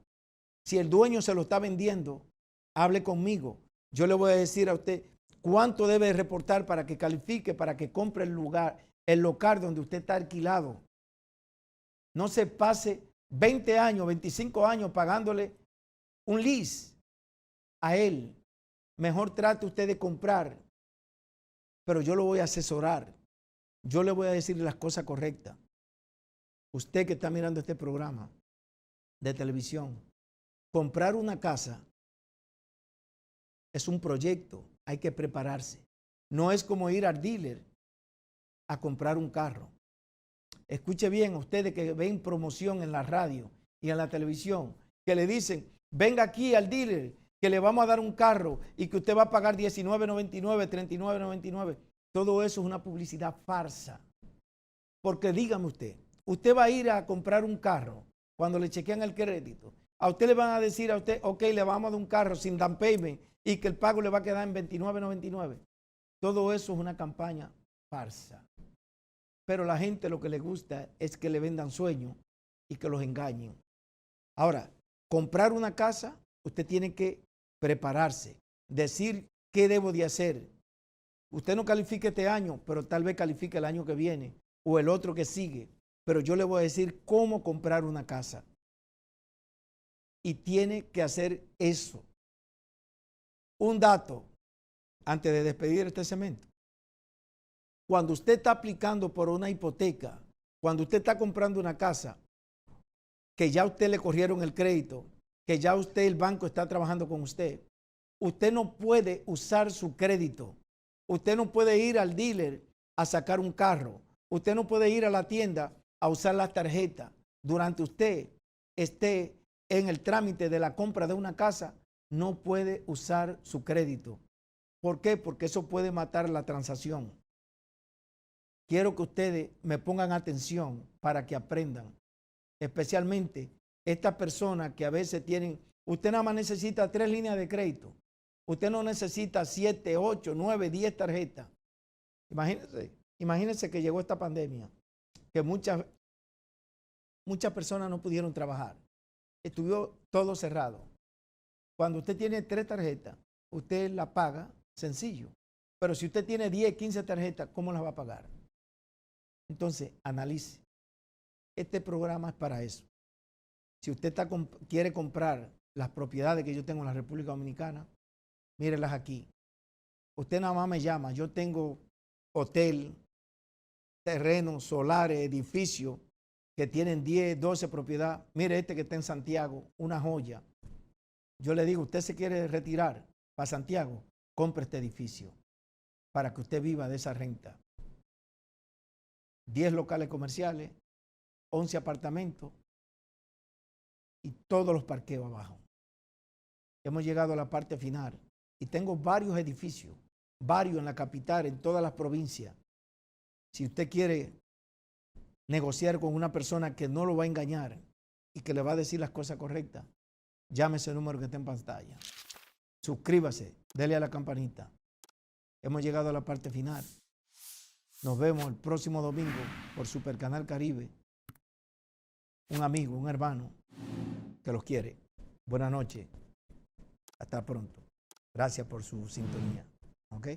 Si el dueño se lo está vendiendo, hable conmigo. Yo le voy a decir a usted cuánto debe reportar para que califique, para que compre el local donde usted está alquilado. No se pase 20 años, 25 años pagándole un lease a él. Mejor trate usted de comprar, pero yo lo voy a asesorar. Yo le voy a decir las cosas correctas. Usted que está mirando este programa de televisión, comprar una casa es un proyecto, hay que prepararse. No es como ir al dealer a comprar un carro. Escuche bien, ustedes que ven promoción en la radio y en la televisión, que le dicen, venga aquí al dealer, que le vamos a dar un carro y que usted va a pagar $19.99, $39.99. Todo eso es una publicidad farsa. Porque dígame usted va a ir a comprar un carro cuando le chequean el crédito. A usted le van a decir a usted, ok, le vamos a dar un carro sin down payment y que el pago le va a quedar en $29.99. Todo eso es una campaña farsa. Pero la gente lo que le gusta es que le vendan sueños y que los engañen. Ahora, comprar una casa, usted tiene que prepararse, decir qué debo de hacer. Usted no califique este año, pero tal vez califique el año que viene o el otro que sigue. Pero yo le voy a decir cómo comprar una casa. Y tiene que hacer eso. Un dato antes de despedir este segmento. Cuando usted está aplicando por una hipoteca, cuando usted está comprando una casa, que ya usted le corrieron el crédito, que ya el banco está trabajando con usted, usted no puede usar su crédito. Usted no puede ir al dealer a sacar un carro. Usted no puede ir a la tienda a usar las tarjetas durante usted esté en el trámite de la compra de una casa. No puede usar su crédito. ¿Por qué? Porque eso puede matar la transacción. Quiero que ustedes me pongan atención para que aprendan. Especialmente estas personas que a veces tienen, usted nada más necesita 3 líneas de crédito. Usted no necesita 7, 8, 9, 10 tarjetas. Imagínense que llegó esta pandemia, que muchas personas no pudieron trabajar. Estuvo todo cerrado. Cuando usted tiene 3 tarjetas, usted la paga sencillo. Pero si usted tiene 10, 15 tarjetas, ¿cómo las va a pagar? Entonces, analice. Este programa es para eso. Si usted quiere comprar las propiedades que yo tengo en la República Dominicana, mírelas aquí. Usted nada más me llama. Yo tengo hotel, terrenos, solares, edificios que tienen 10, 12 propiedades. Mire este que está en Santiago, una joya. Yo le digo, usted se quiere retirar para Santiago, compre este edificio para que usted viva de esa renta. 10 locales comerciales, 11 apartamentos y todos los parqueos abajo. Hemos llegado a la parte final y tengo varios edificios, varios en la capital, en todas las provincias. Si usted quiere negociar con una persona que no lo va a engañar y que le va a decir las cosas correctas, llame ese número que está en pantalla. Suscríbase, dele a la campanita. Hemos llegado a la parte final. Nos vemos el próximo domingo por Supercanal Caribe. Un amigo, un hermano que los quiere. Buenas noches. Hasta pronto. Gracias por su sintonía. ¿Ok?